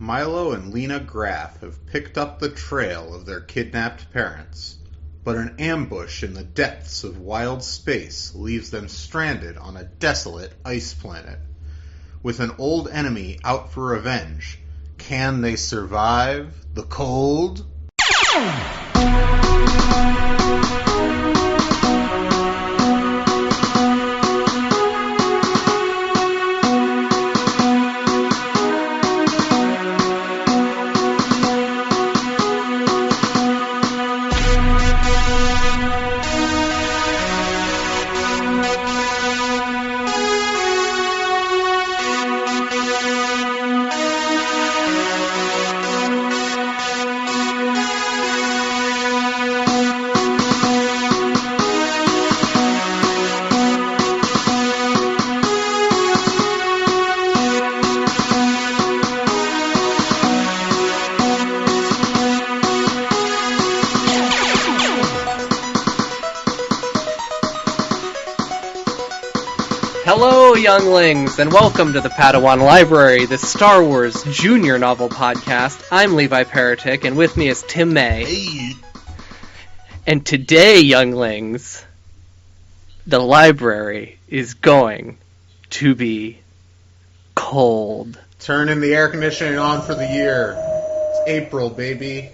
Milo and Lena Graff have picked up the trail of their kidnapped parents, but an ambush in the depths of wild space leaves them stranded on a desolate ice planet. With an old enemy out for revenge, can they survive the cold? Hello, younglings, and welcome to the Padawan Library, the Star Wars Junior Novel Podcast. I'm Levi Paratic, and with me is Tim May. Hey. And today, younglings, the library is going to be cold. Turning the air conditioning on for the year. It's April, baby.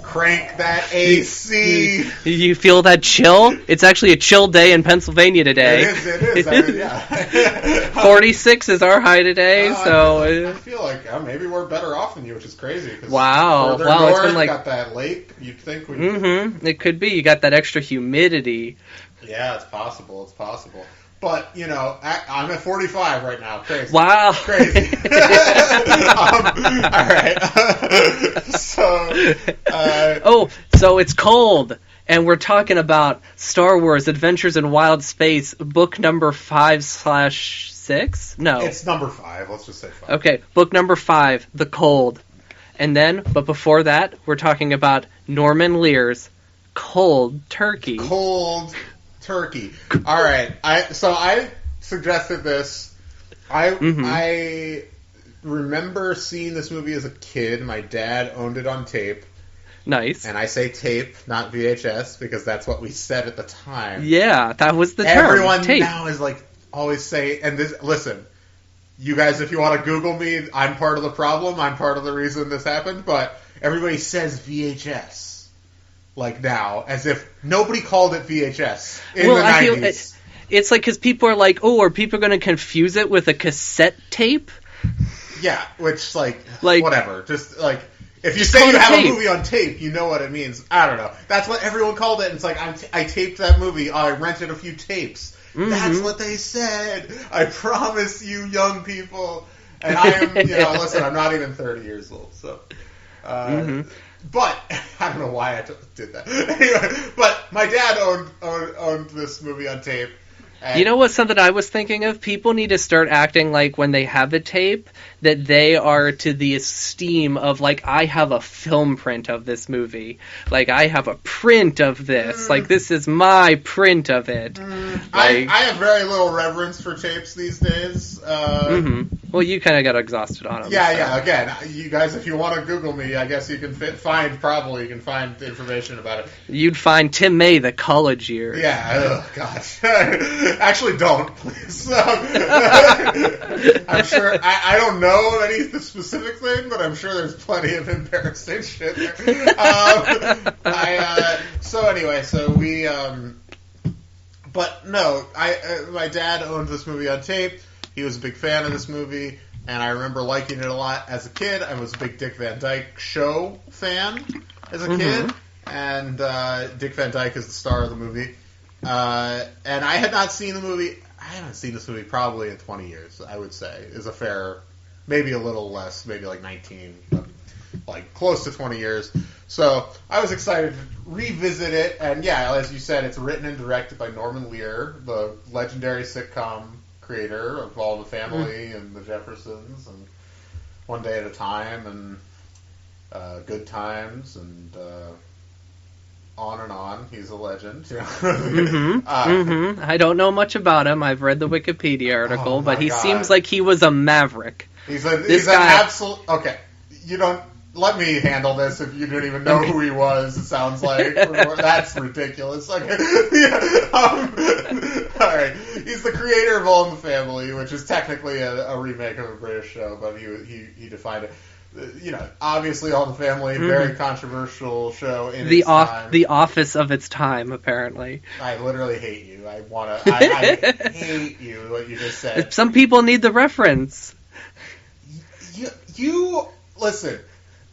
Crank that AC. You feel that chill? It's actually a chill day in Pennsylvania today. It is. I mean, yeah. 46 is our high today, I feel like maybe we're better off than you, which is crazy. Wow. Further Wow, north, it's been like... got that lake. You'd think we... Mm-hmm. It could be. You got that extra humidity. Yeah, it's possible. But, you know, I'm at 45 right now. Crazy. Wow. Crazy. All right. So it's cold, and we're talking about Star Wars Adventures in Wild Space, book number 5/6? No. It's number 5. Let's just say 5. Okay, book number 5, The Cold. And then, but before that, we're talking about Norman Lear's Cold Turkey. Cold Turkey. All right. I suggested this. I remember seeing this movie as a kid. My dad owned it on tape. Nice. And I say tape, not VHS, because that's what we said at the time. Yeah, that was the term. Everyone tape. now is like always say, and this. Listen, you guys, if you want to Google me, I'm part of the problem. I'm part of the reason this happened. But everybody says VHS. Like now, as if nobody called it VHS in the 90s. It's like, because people are like, oh, are people going to confuse it with a cassette tape? Yeah, which, like whatever. Just, like, if you say you have a movie on tape, you know what it means. I don't know. That's what everyone called it. And it's like, I taped that movie. I rented a few tapes. Mm-hmm. That's what they said. I promise you, young people. And I am, listen, I'm not even 30 years old, so... But I don't know why I did that. Anyway, but my dad owned this movie on tape. You know what's something I was thinking of? People need to start acting like when they have a tape that they are to the esteem of, like, I have a film print of this movie. Like, I have a print of this. Like, this is my print of it. I have very little reverence for tapes these days. Well, you kind of got exhausted on them. Yeah. Again, you guys, if you want to Google me, I guess you can find information about it. You'd find Tim May, the college years. Yeah. Oh gosh. Actually, don't please. I'm sure. I don't know any specific thing, but I'm sure there's plenty of embarrassing shit there. My dad owned this movie on tape. He was a big fan of this movie, and I remember liking it a lot as a kid. I was a big Dick Van Dyke Show fan as a kid, and Dick Van Dyke is the star of the movie. And I had not seen the movie. I haven't seen this movie probably in 20 years, I would say, is a fair, maybe a little less, maybe like 19, but like close to 20 years. So I was excited to revisit it, and yeah, as you said, it's written and directed by Norman Lear, the legendary sitcom creator of All in the Family and The Jeffersons and One Day at a Time and Good Times and on and on. He's a legend. You know? I don't know much about him. I've read the Wikipedia article, but he seems like he was a maverick. He's an absolute... Okay, you don't... Let me handle this if you didn't even know who he was, it sounds like. That's ridiculous. Okay. Alright. He's the creator of All in the Family, which is technically a remake of a British show, but he defined it. You know, obviously All in the Family, very controversial show in its time. The office of its time, apparently. I literally hate you. I hate you, what you just said. Some people need the reference. You listen...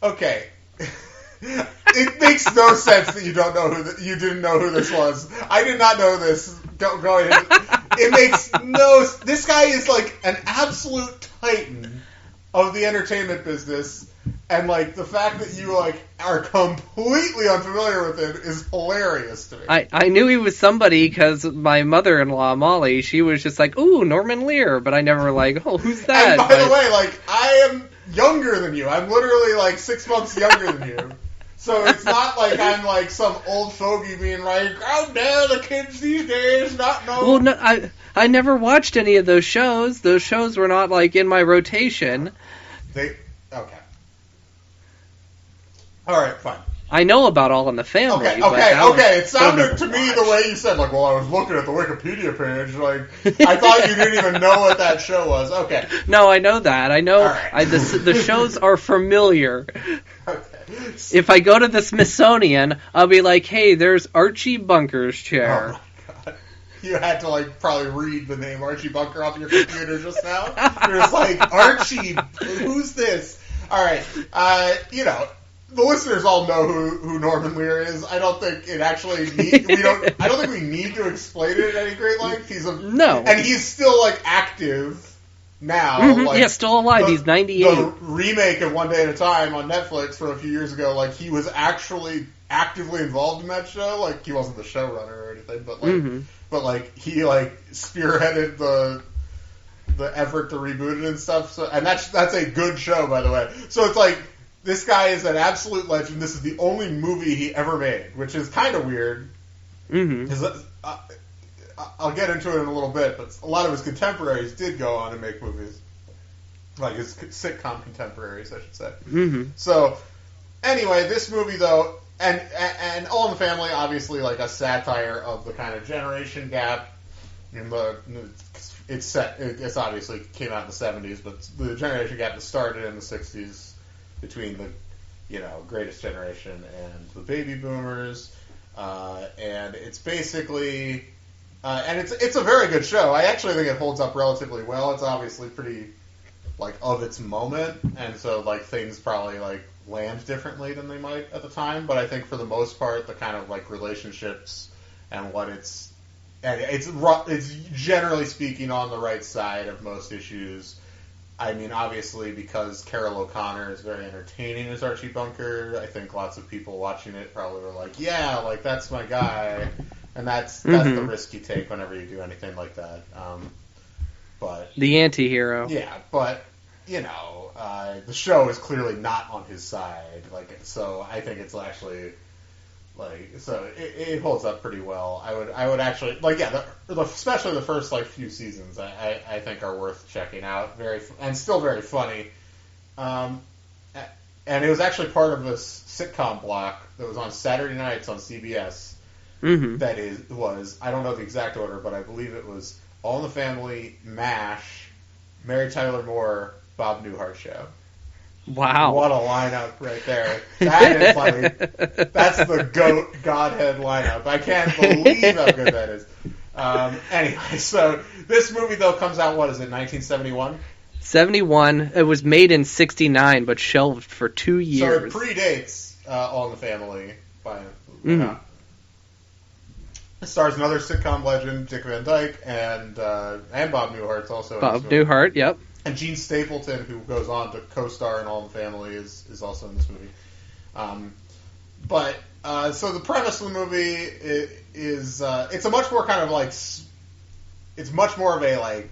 Okay, it makes no sense that you don't know you didn't know who this was. I did not know this. Go ahead. It makes no. This guy is like an absolute titan of the entertainment business, and like the fact that you like are completely unfamiliar with it is hilarious to me. I knew he was somebody because my mother-in-law Molly, she was just like, "Ooh, Norman Lear," but I never like, "Oh, who's that?" And by the way, like I am younger than you. I'm literally like 6 months younger than you. So it's not like I'm like some old fogey being like, "How dare the kids these days not know?" Well, no, I never watched any of those shows. Those shows were not like in my rotation. Okay. All right, fine. I know about All in the Family. Okay. It sounded to me the way you said, like, well, I was looking at the Wikipedia page, like, I thought you didn't even know what that show was. Okay. No, I know that. I know right. the shows are familiar. Okay. If I go to the Smithsonian, I'll be like, hey, there's Archie Bunker's chair. Oh my God. You had to, like, probably read the name Archie Bunker off your computer just now. You're just like, Archie, who's this? All right. You know, the listeners all know who Norman Lear is. I don't think it actually I don't think we need to explain it at any great length. No. And he's still like active now. Mm-hmm. Like, yeah, still alive. He's 98. The remake of One Day at a Time on Netflix from a few years ago, like he was actually actively involved in that show. Like he wasn't the showrunner or anything, but like he like spearheaded the effort to reboot it and stuff. So, and that's a good show, by the way. So it's like, this guy is an absolute legend. This is the only movie he ever made, which is kind of weird. Mm-hmm. I'll get into it in a little bit, but a lot of his contemporaries did go on and make movies. Like his sitcom contemporaries, I should say. Mm-hmm. So, anyway, this movie, though, and All in the Family, obviously, like a satire of the kind of generation gap. It's obviously came out in the 70s, but the generation gap that started in the 60s. Between the, you know, greatest generation and the baby boomers, and it's basically, and it's a very good show. I actually think it holds up relatively well. It's obviously pretty, like, of its moment, and so, like, things probably, like, land differently than they might at the time, but I think for the most part, the kind of, like, relationships and what it's generally speaking on the right side of most issues. I mean, obviously, because Carol O'Connor is very entertaining as Archie Bunker, I think lots of people watching it probably were like, yeah, like, that's my guy. And that's the risk you take whenever you do anything like that. But the anti-hero. Yeah, but, you know, the show is clearly not on his side. Like, so I think it's actually... Like, so it holds up pretty well. I would actually, like, yeah, especially the first, like, few seasons, I think are worth checking out. And still very funny. And it was actually part of this sitcom block that was on Saturday nights on CBS. Mm-hmm. That was, I don't know the exact order, but I believe it was All in the Family, MASH, Mary Tyler Moore, Bob Newhart Show. Wow. What a lineup right there. That is like, that's the GOAT Godhead lineup. I can't believe how good that is. Anyway, so this movie, though, comes out, what is it, 1971? 71. It was made in 69, but shelved for 2 years. So it predates All in the Family. It stars another sitcom legend, Dick Van Dyke, and Bob Newhart's also Bob Newhart, yep. And Gene Stapleton, who goes on to co-star in All in the Family, is also in this movie. So the premise of the movie is it's a much more kind of like, it's much more of a like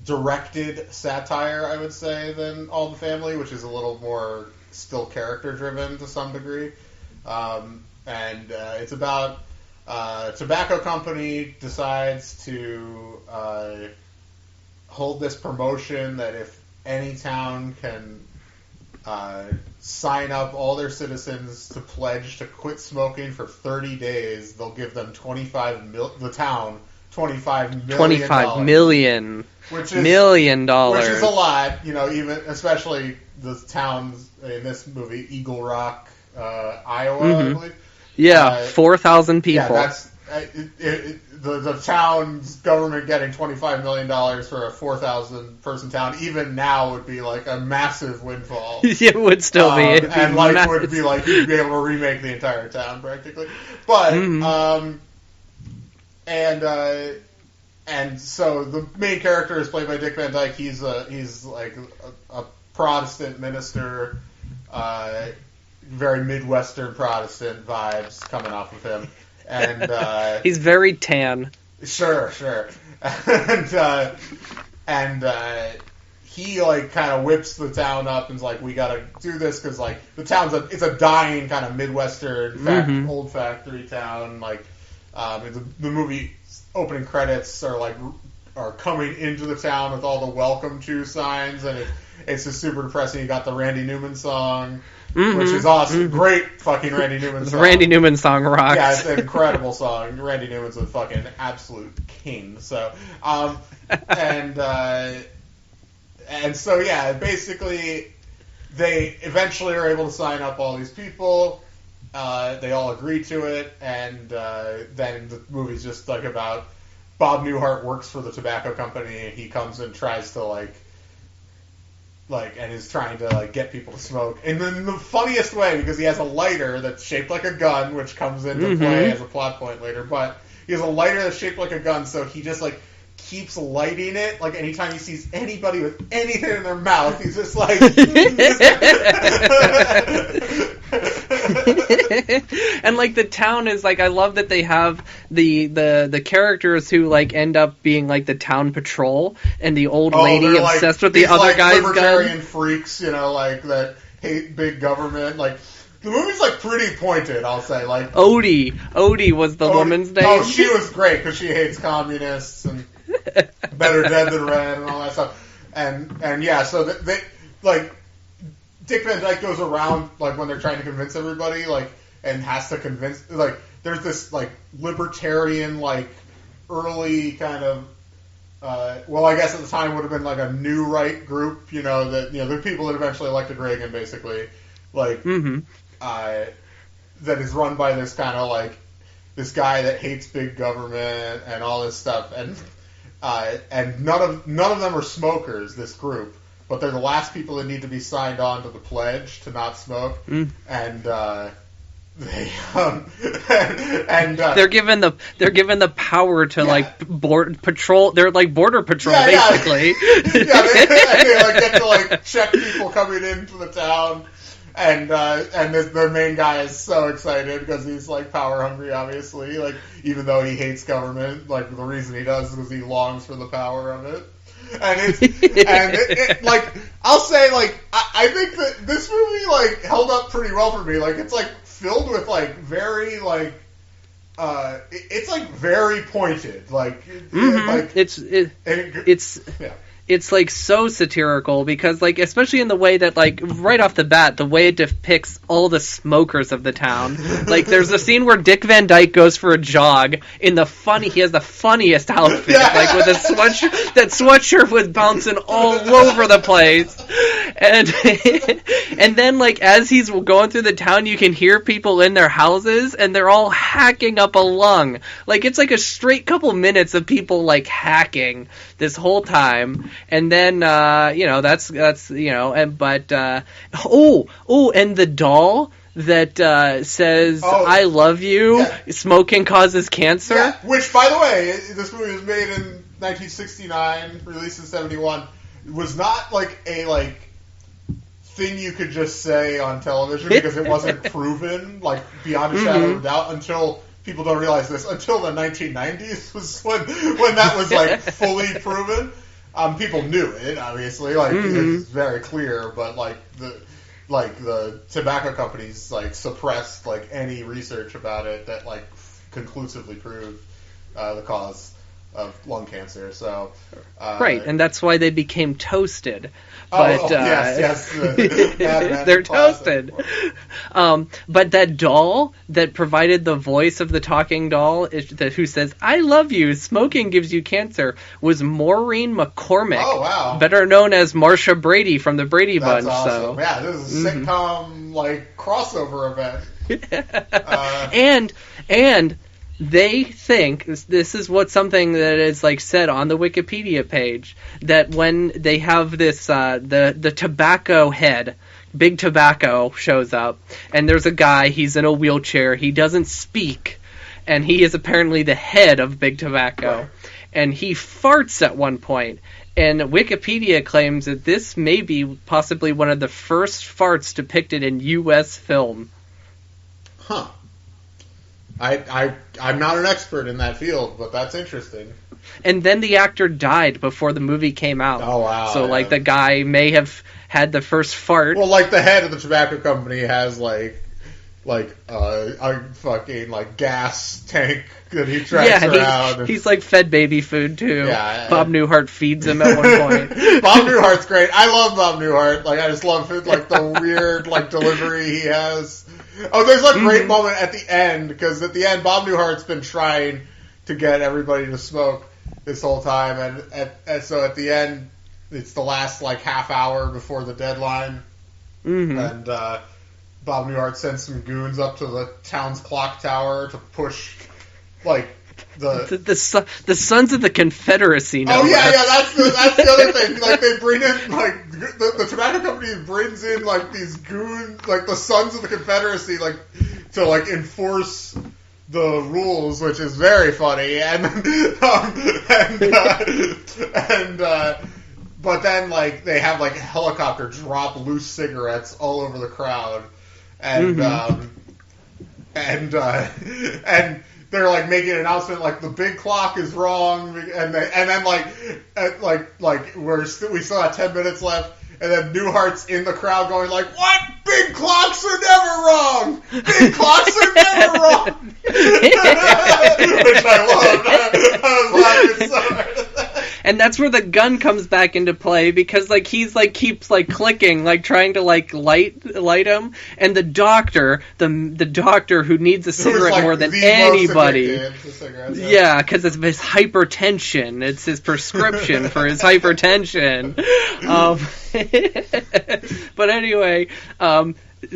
directed satire, I would say, than All in the Family, which is a little more still character driven to some degree. And it's about a tobacco company decides to hold this promotion that if any town can sign up all their citizens to pledge to quit smoking for 30 days, they'll give them $25 million. Which is a lot, even especially the towns in this movie, Eagle Rock, Iowa, I believe. Yeah, 4,000 people. Yeah, that's the town's government getting $25 million for a 4,000 person town. Even now would be like a massive windfall. It would still be, and like would be like you'd be able to remake the entire town practically. But and so the main character is played by Dick Van Dyke. He's like a Protestant minister, very Midwestern Protestant vibes coming off of him, and he's very tan. Sure, and he like kind of whips the town up and's like, we gotta do this because like the town's it's a dying kind of Midwestern old factory town. Like the movie opening credits are coming into the town with all the welcome to signs, and it's just super depressing. You got the Randy Newman song, which is awesome. Great fucking Randy Newman song. The Randy Newman song rocks. Yeah, it's an incredible song. Randy Newman's a fucking absolute king. So, and so yeah, basically they eventually are able to sign up all these people. They all agree to it, and then the movie's just like about Bob Newhart works for the tobacco company, and he comes and tries to like and is trying to like get people to smoke. And then the funniest way, because he has a lighter that's shaped like a gun, which comes into play as a plot point later. But he has a lighter that's shaped like a gun, so he just like keeps lighting it. Like anytime he sees anybody with anything in their mouth, he's just like. And like the town is like, I love that they have the characters who like end up being like the town patrol and the old lady obsessed with the other guy's gun. Libertarian freaks, like that hate big government. Like the movie's like pretty pointed, I'll say. Like Odie was the woman's name. Oh, she was great because she hates communists and better dead than red and all that stuff. And yeah, so they like. Dick Van Dyke goes around, like, when they're trying to convince everybody, like, and has to convince, like, there's this, like, libertarian, like, early kind of, well, I guess at the time would have been, like, a new right group, that, the people that eventually elected Reagan, basically, like, that is run by this kind of, like, this guy that hates big government and all this stuff, and none of them are smokers, this group. But they're the last people that need to be signed on to the pledge to not smoke, and they they're given the power to like patrol. They're like border patrol basically. They like get to like check people coming into the town, and their main guy is so excited because he's like power hungry, obviously. Like even though he hates government, like the reason he does is because he longs for the power of it. And it's like I'll say like I think that this movie like held up pretty well for me. Like it's like filled with like very like it's like very pointed. Like it's like so satirical because like especially in the way that like right off the bat the way it depicts all the smokers of the town. Like there's a scene where Dick Van Dyke goes for a jog in he has the funniest outfit like with that sweatshirt was bouncing all over the place, and then like as he's going through the town you can hear people in their houses and they're all hacking up a lung. Like it's like a straight couple minutes of people like hacking this whole time. And then that's and the doll that says "I love you," smoking causes cancer. Yeah, which, by the way, this movie was made in 1969, released in 71. Was not like a thing you could just say on television because it wasn't proven like beyond a shadow of a doubt until. People don't realize this until the 1990s was when that was like fully proven. People knew it, obviously, like it's very clear, but like like the tobacco companies like suppressed like any research about it that like conclusively proved the cause of lung cancer. So right, and that's why they became toasted. But yes, they're toasted. But that doll that provided the voice of the talking doll, who says "I love you, smoking gives you cancer," was Maureen McCormick. Oh wow! Better known as Marsha Brady from the Brady Bunch. Awesome. So yeah, this is a sitcom like crossover and event. they think this is what something that is like said on the Wikipedia page, that when they have this the tobacco head, Big Tobacco, shows up, and there's a guy, he's in a wheelchair, he doesn't speak, and he is apparently the head of Big Tobacco, right. And he farts at one point, and Wikipedia claims that this may be possibly one of the first farts depicted in U.S. film. Huh. I'm not an expert in that field, but that's interesting. And then the actor died before the movie came out. Oh, wow. So, like, the guy may have had the first fart. Well, like, the head of the tobacco company has, a fucking, like, gas tank that he tracks around. He's, like, fed baby food, too. Yeah. Bob Newhart feeds him at one point. Bob Newhart's great. I love Bob Newhart. Like, I just love, like, the weird, like, delivery he has. Oh, there's a great moment at the end, because at the end, Bob Newhart's been trying to get everybody to smoke this whole time, and so at the end, it's the last, like, half hour before the deadline, and Bob Newhart sends some goons up to the town's clock tower to push, like, the Sons of the Confederacy. No less. That's the other thing. Like, they bring in, like, the tobacco company brings in, like, these goons, like, the Sons of the Confederacy, like, to, like, enforce the rules, which is very funny. But then, like, they have, like, a helicopter drop loose cigarettes all over the crowd, and they're, like, making an announcement, like, the big clock is wrong, and then, we still have 10 minutes left, and then Newhart's in the crowd going, like, what? Big clocks are never wrong! Big clocks are never wrong! Which I loved. I was laughing so hard. And that's where the gun comes back into play, because, like, he's, like, keeps, like, clicking, like, trying to, like, light him, and the doctor who needs a cigarette like more than anybody. Yeah, because it's his hypertension. It's his prescription for his hypertension. But anyway,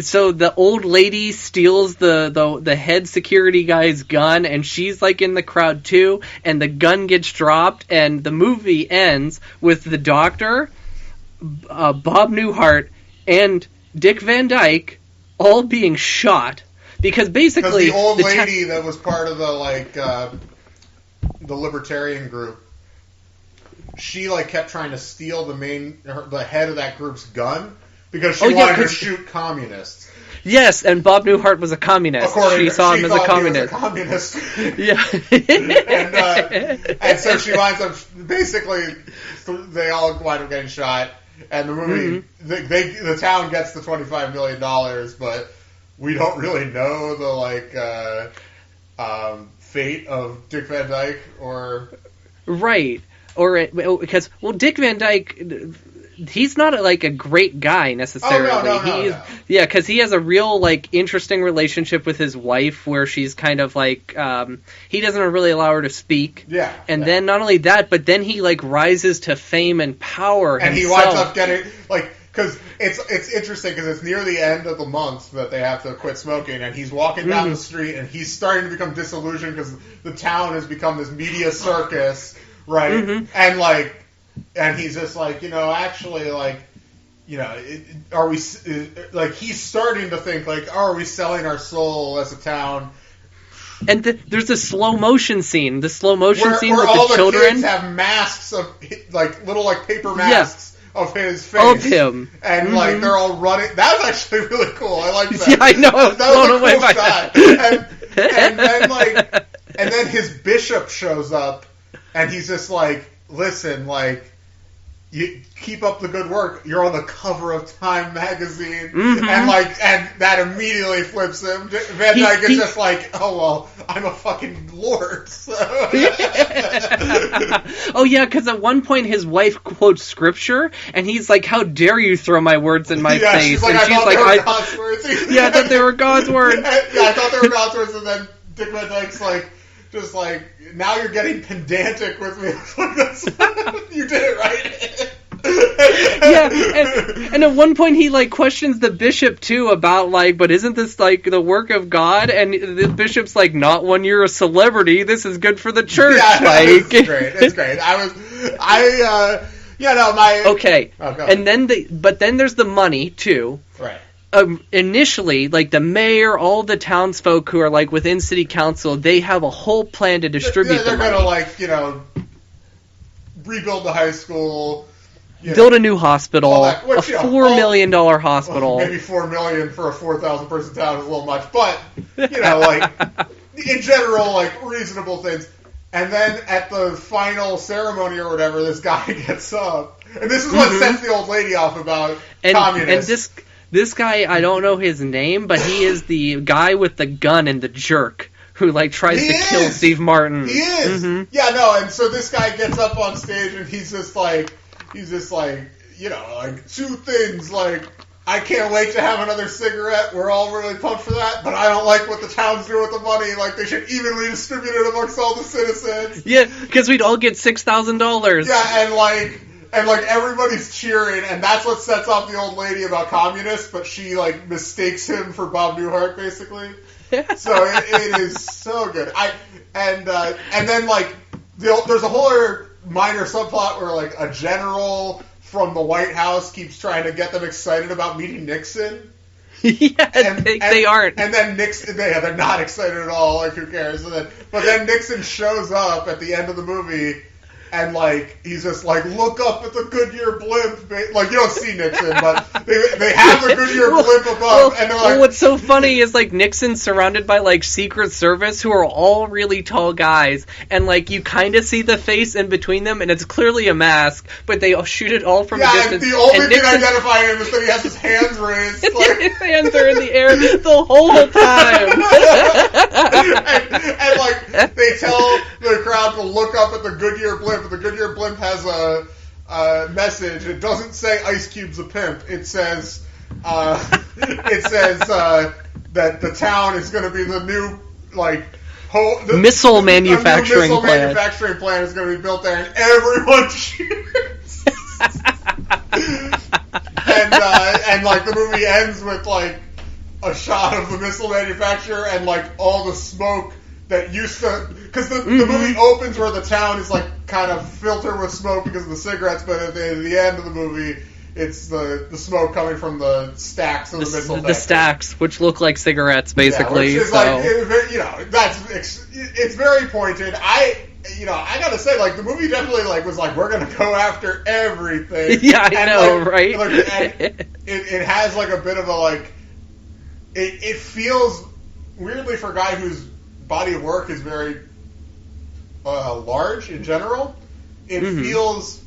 so the old lady steals the head security guy's gun, and she's, like, in the crowd too, and the gun gets dropped, and the movie ends with the doctor, Bob Newhart, and Dick Van Dyke all being shot, because basically the old lady that was part of the, like, the libertarian group, she, like, kept trying to steal the head of that group's gun, because she wanted to shoot communists. Yes, and Bob Newhart was a communist. She saw him as a communist. Yeah. and so she winds up, basically, they all wind up getting shot, and the movie, the town gets the $25 million, but we don't really know the, like, fate of Dick Van Dyke, or... Right. Because Dick Van Dyke... He's not like a great guy necessarily. No. Yeah, because he has a real, like, interesting relationship with his wife, where she's kind of like he doesn't really allow her to speak. Yeah. And then not only that, but then he, like, rises to fame and power and himself. He winds up getting, like, because it's interesting, because it's near the end of the month that they have to quit smoking, and he's walking down the street, and he's starting to become disillusioned because the town has become this media circus, right? And, like. And he's just like, actually, like, are we, like, he's starting to think, like, are we selling our soul as a town? And there's the slow motion scene. The slow motion scene where with all the children. Kids have masks of, like, little, like, paper masks of his face. Of him. And, like, they're all running. That was actually really cool. I like that. Yeah, I know. I was blown away by that. And then, like, then his bishop shows up, and he's just like, listen, like, you keep up the good work. You're on the cover of Time magazine, and that immediately flips him. Van Dyke is just like, oh well, I'm a fucking lord. So. Oh yeah, because at one point his wife quotes scripture, and he's like, "How dare you throw my words in my face?" She's like, and I she's thought like, they were God's words. Yeah, I thought they were God's words. I thought they were God's words, and then Dick Van Dyke's like. Just like, now you're getting pedantic with me. You did it right. Yeah, and at one point he like questions the bishop too about like, but isn't this like the work of God? And the bishop's like, not when you're a celebrity. This is good for the church. Yeah, like, it's great. It's great. Okay, and then there's the money too. Right. Initially, like the mayor, all the townsfolk who are like within city council, they have a whole plan to distribute the money. They're gonna rebuild the high school, build a new hospital, a $4 million hospital. Well, maybe $4 million for a 4,000 person town is a little much, but in general, reasonable things. And then at the final ceremony or whatever, this guy gets up, and this is what sets the old lady off about communists. And this guy, I don't know his name, but he is the guy with the gun and the jerk who tries to kill Steve Martin. He is. Mm-hmm. Yeah, no, and so this guy gets up on stage and he's just like, two things, I can't wait to have another cigarette. We're all really pumped for that, but I don't like what the town's doing with the money. They should evenly distribute it amongst all the citizens. Yeah, because we'd all get $6,000. Yeah, and everybody's cheering, and that's what sets off the old lady about communists, but she mistakes him for Bob Newhart, basically. So it is so good. And then there's a whole other minor subplot where a general from the White House keeps trying to get them excited about meeting Nixon. Yeah, they aren't. And then Nixon, they're not excited at all. Who cares? But then Nixon shows up at the end of the movie. And, he's just look up at the Goodyear blimp. You don't see Nixon, but they have the Goodyear blimp above. And they're what's so funny is, Nixon's surrounded by, Secret Service who are all really tall guys. And, you kind of see the face in between them, and it's clearly a mask, but they shoot it all from a distance. Yeah, the only thing identifying him is that he has his hands raised. His hands are in the air the whole time. and they tell the crowd to look up at the Goodyear blimp. The Goodyear blimp has a message. It doesn't say Ice Cube's a pimp. It says that the town is going to be the new missile manufacturing plant. Manufacturing plant is going to be built there, and everyone cheers. and the movie ends with a shot of the missile manufacturer and all the smoke that used to, because the movie opens where the town is kind of filtered with smoke because of the cigarettes, but at the end of the movie, it's the smoke coming from the stacks of the missile factory. The stacks, which look like cigarettes, basically. Yeah, which is it's very pointed. I gotta say, the movie definitely was we're gonna go after everything. Yeah, I know, right? And it has a bit of a it feels weirdly for a guy whose body of work is very large in general. It feels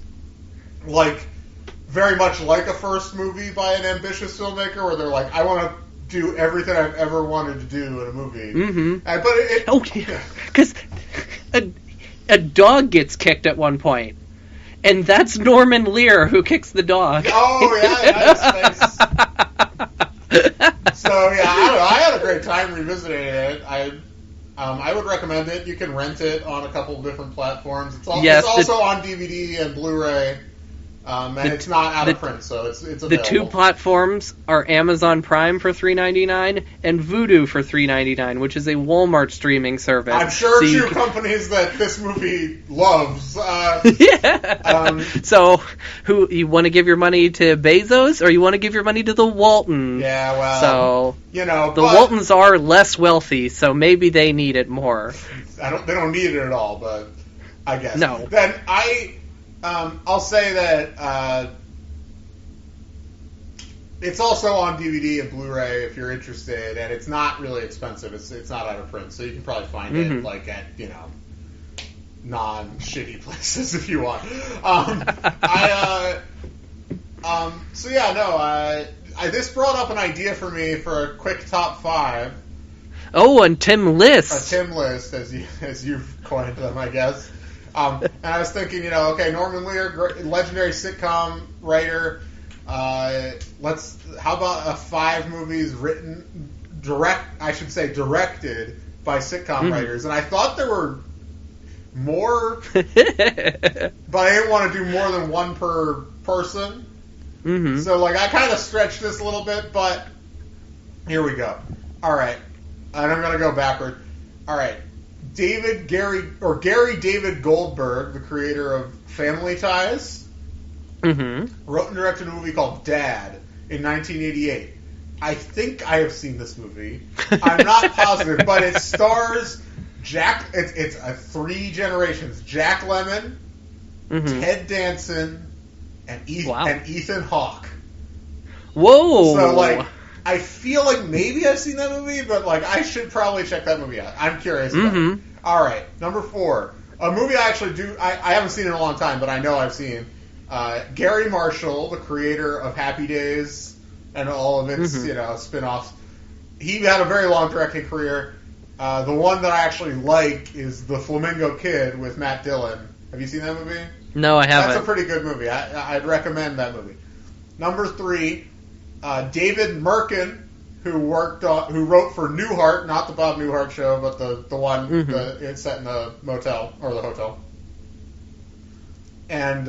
very much like a first movie by an ambitious filmmaker where they're I want to do everything I've ever wanted to do in a movie. Mm-hmm. Because a dog gets kicked at one point, and that's Norman Lear who kicks the dog. Oh yeah, nice. So yeah, I don't know. I had a great time revisiting it. I would recommend it. You can rent it on a couple of different platforms. It's also on DVD and Blu-ray, and it's not out of print, so it's available. The two platforms are Amazon Prime for $3.99 and Vudu for $3.99, which is a Walmart streaming service. I'm sure two companies that this movie loves. Yeah. So, you want to give your money to Bezos, or you want to give your money to the Waltons? Yeah, well, so the Waltons are less wealthy, so maybe they need it more. They don't need it at all, but I guess no. Then I'll say that it's also on DVD and Blu-ray if you're interested, and it's not really expensive. It's not out of print, so you can probably find it at non-shitty places if you want. This brought up an idea for me for a quick top 5. Oh, and Tim List. A Tim List, as you've coined them, I guess. And I was thinking, okay, Norman Lear, legendary sitcom writer. How about 5 movies directed by sitcom writers? And I thought there were more, but I didn't want to do more than one per person. Mm-hmm. So, I kind of stretched this a little bit, but here we go. All right. And I'm going to go backward. All right. Gary David Goldberg, the creator of Family Ties, wrote and directed a movie called Dad in 1988. I think I have seen this movie. I'm not positive, but it stars Jack. It's 3 generations: Jack Lemmon, Ted Danson, and Ethan Hawke. Whoa! So I feel like maybe I've seen that movie, but I should probably check that movie out. I'm curious about it. All right, number 4, a movie I haven't seen in a long time, but I know I've seen. Gary Marshall, the creator of Happy Days and all of its spin-offs. He had a very long directing career. The one that I actually like is The Flamingo Kid with Matt Dillon. Have you seen that movie? No, I haven't. That's a pretty good movie. I'd recommend that movie. Number 3, David Merkin, who wrote for Newhart, not the Bob Newhart show, but the one it's set in the motel or the hotel, and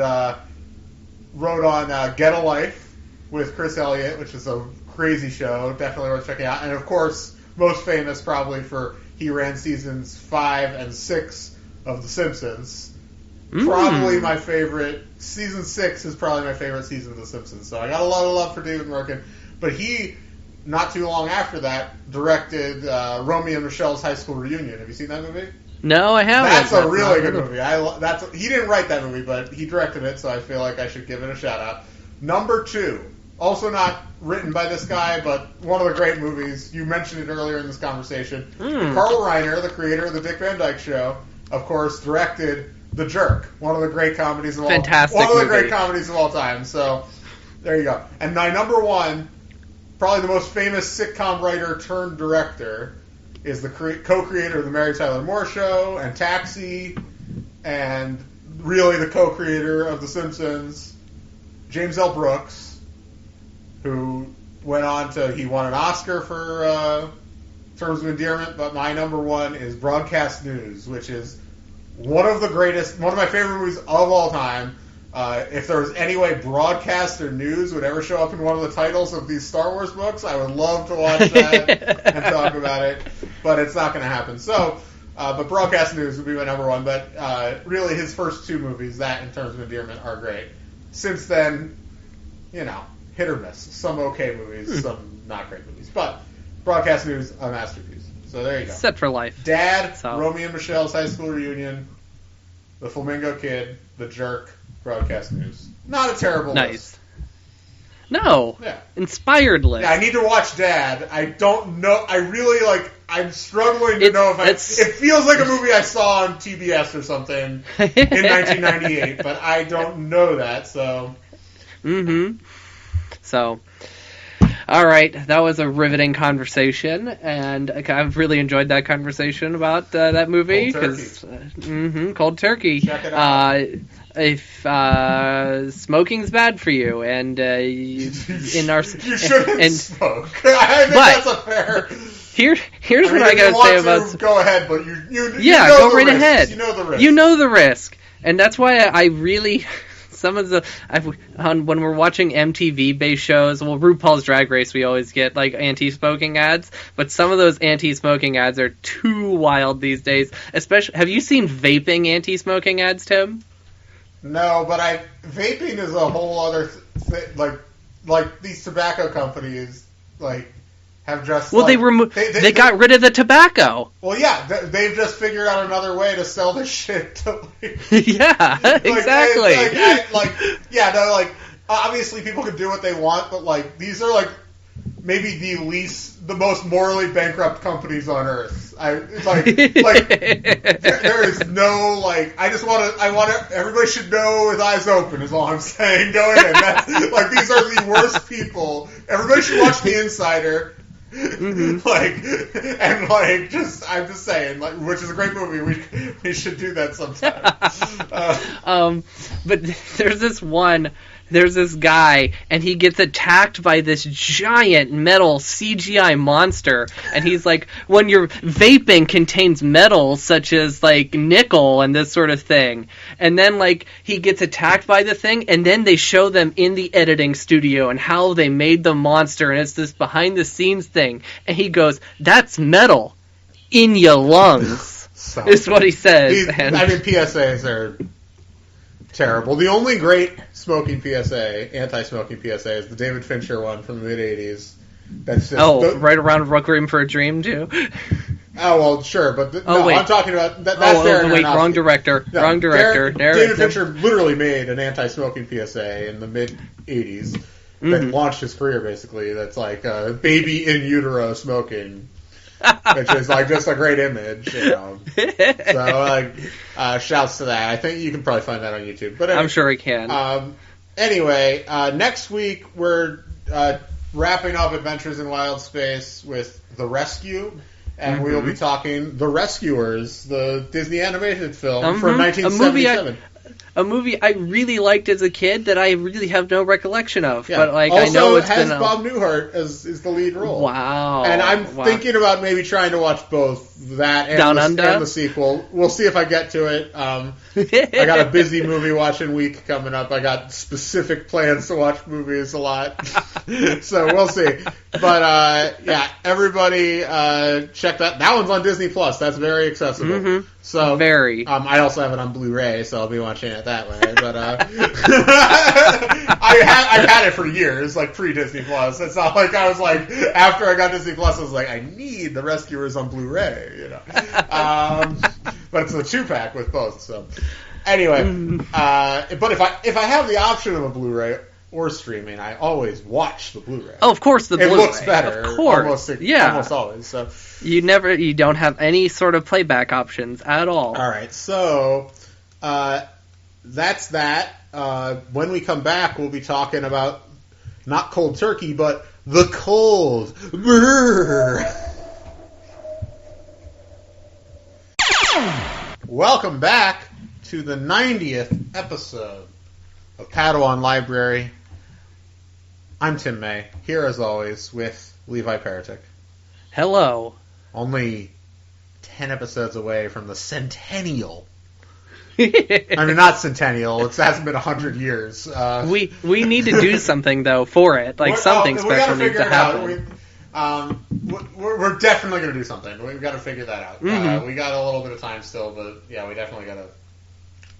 wrote on Get a Life with Chris Elliott, which is a crazy show, definitely worth checking out. And of course, most famous probably for he ran seasons 5 and 6 of The Simpsons. Probably my favorite. Season 6 is probably my favorite season of The Simpsons. So I got a lot of love for David Merkin. But he, not too long after that, directed Romeo and Michelle's High School Reunion. Have you seen that movie? No, I haven't. That's a really good movie. He didn't write that movie, but he directed it, so I feel like I should give it a shout out. Number 2, also not written by this guy, but one of the great movies. You mentioned it earlier in this conversation. Carl Reiner, the creator of the Dick Van Dyke Show, of course, directed The Jerk, one of the great comedies of great comedies of all time. So there you go. And my number 1, probably the most famous sitcom writer turned director, is the co-creator of the Mary Tyler Moore Show and Taxi, and really the co-creator of The Simpsons, James L. Brooks, who went on he won an Oscar for Terms of Endearment, but my number 1 is Broadcast News, which is one of my favorite movies of all time. If there was any way broadcast or news would ever show up in one of the titles of these Star Wars books, I would love to watch that and talk about it, but it's not going to happen. So, but Broadcast News would be my number 1, but really his first 2 movies, that and Terms of Endearment, are great. Since then, hit or miss. Some okay movies, some not great movies, but Broadcast News, a masterpiece. So there you go. Set for life. Dad, Romeo and Michelle's High School Reunion, The Flamingo Kid, The Jerk, Broadcast News. Not a terrible list. No. Yeah. Inspired list. Yeah, I need to watch Dad. I don't know. I really, I'm struggling to know if it feels like a movie I saw on TBS or something in 1998, but I don't know that, so. So, all right, that was a riveting conversation, and I've really enjoyed that conversation about that movie. Cold Turkey. Check it out. If smoking's bad for you, and you shouldn't smoke. I think that's a fair. Here's what I gotta say about. Go ahead, but you go right ahead. You know the risk. You know the risk, and that's why I really. Some of when we're watching MTV-based shows, RuPaul's Drag Race, we always get anti-smoking ads, but some of those anti-smoking ads are too wild these days. Especially, have you seen vaping anti-smoking ads, Tim? No, but vaping is a whole other thing. Like these tobacco companies, have just they got rid of the tobacco. Well, yeah, they've just figured out another way to sell this shit. Yeah, exactly. Obviously people can do what they want, but these are maybe the most morally bankrupt companies on earth. There is no, like, I want to, everybody should know with eyes open is all I'm saying going in. That's, like, these are the worst people. Everybody should watch The Insider. Mm-hmm. I'm just saying, like, which is a great movie. We should do that sometime. But there's this guy, and he gets attacked by this giant metal CGI monster, and he's like, when your vaping contains metals such as, like, nickel and this sort of thing, and then, like, he gets attacked by the thing, and then they show them in the editing studio and how they made the monster, and it's this behind-the-scenes thing, and he goes, that's metal in your lungs, is what he says. PSAs are terrible. The only great smoking PSA, anti-smoking PSA, is the David Fincher one from the mid-'80s. That's just right around Requiem for a Dream, too? Oh, well, sure, but I'm talking about... That's wrong director. No, wrong director. David Fincher literally made an anti-smoking PSA in the mid-'80s that launched his career, basically. That's like baby in utero smoking, which is like just a great image, you know. So, shouts to that. I think you can probably find that on YouTube. But anyway, I'm sure he can. Anyway, next week we're wrapping up Adventures in Wild Space with The Rescue, and we will be talking The Rescuers, the Disney animated film from 1977. A movie I really liked as a kid that I really have no recollection of. Yeah. But also, I know it's has been Bob Newhart is the lead role. Wow. And I'm thinking about maybe trying to watch both that and the sequel. We'll see if I get to it. I got a busy movie watching week coming up. I got specific plans to watch movies a lot. So we'll see. But everybody check that. That one's on Disney Plus. That's very accessible. Mm-hmm. So very. I also have it on Blu-ray, so I'll be watching it that way. But I've had it for years, like pre-Disney Plus. It's not like I was like, after I got Disney Plus, I was like, I need The Rescuers on Blu-ray, you know. But it's a 2-pack with both. So anyway, but if I have the option of a Blu-ray or streaming, I always watch the Blu-ray. Oh, of course, the Blu-ray. It looks better. Of course. Almost always. So you don't have any sort of playback options at all. All right, so that's that. When we come back, we'll be talking about not cold turkey, but the cold. Brrr. Welcome back to the 90th episode of Padawan Library. I'm Tim May, here as always with Levi Paratic. Hello. Only 10 episodes away from the centennial. I mean, not centennial. It hasn't been 100 years. We need to do something, though, for it. Like, something special needs to happen. We're definitely going to do something. We've got to figure that out. Mm-hmm. We got a little bit of time still, but yeah, we definitely got to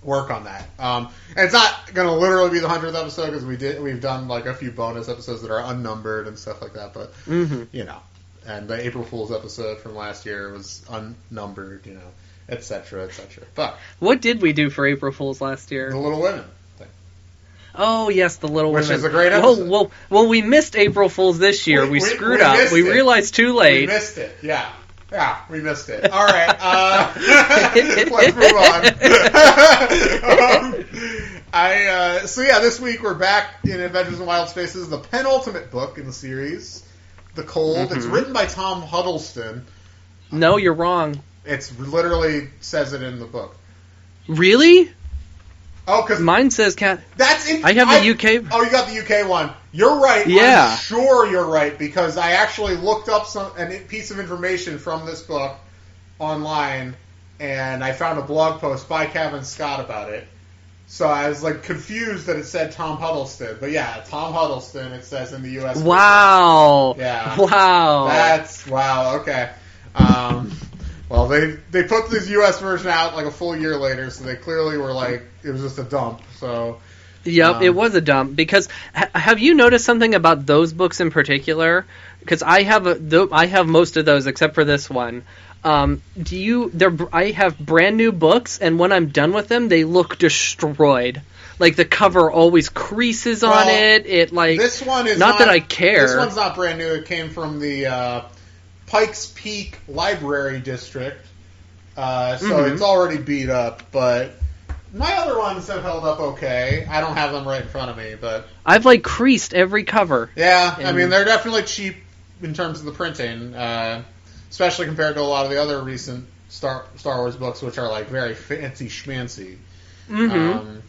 work on that. And it's not going to literally be the 100th episode because we've done like a few bonus episodes that are unnumbered and stuff like that. But you know, and the April Fool's episode from last year was unnumbered, you know, etc., etc. But what did we do for April Fool's last year? The Little Women thing. Oh yes, the Little Women, which is a great episode. Well, we missed April Fool's this year. We screwed up. We realized too late. We missed it. Yeah, we missed it. All right, let's move on. So this week we're back in Adventures in Wild Space. This is the penultimate book in the series, The Cold. Mm-hmm. It's written by Tom Huddleston. No, you're wrong. It's literally says it in the book. Really? Oh, because mine says cat. That's in. I have the UK. Oh, you got the UK one. You're right. Yeah. I'm sure you're right because I actually looked up a piece of information from this book online, and I found a blog post by Kevin Scott about it. So I was like confused that it said Tom Huddleston, but yeah, Tom Huddleston. It says in the US. Wow. Yeah. Wow. That's wow. Okay. Well, they put this U.S. version out like a full year later, so they clearly were like, it was just a dump. So, yep, it was a dump. Because have you noticed something about those books in particular? Because I have most of those except for this one. I have brand new books, and when I'm done with them, they look destroyed. Like the cover always creases on it. It like this one is not that I care. This one's not brand new. It came from the Pikes Peak Library District. So it's already beat up, but my other ones have held up okay. I don't have them right in front of me, but I've creased every cover. Yeah, I mean they're definitely cheap in terms of the printing, especially compared to a lot of the other recent Star Wars books, which are very fancy schmancy. Mm-hmm.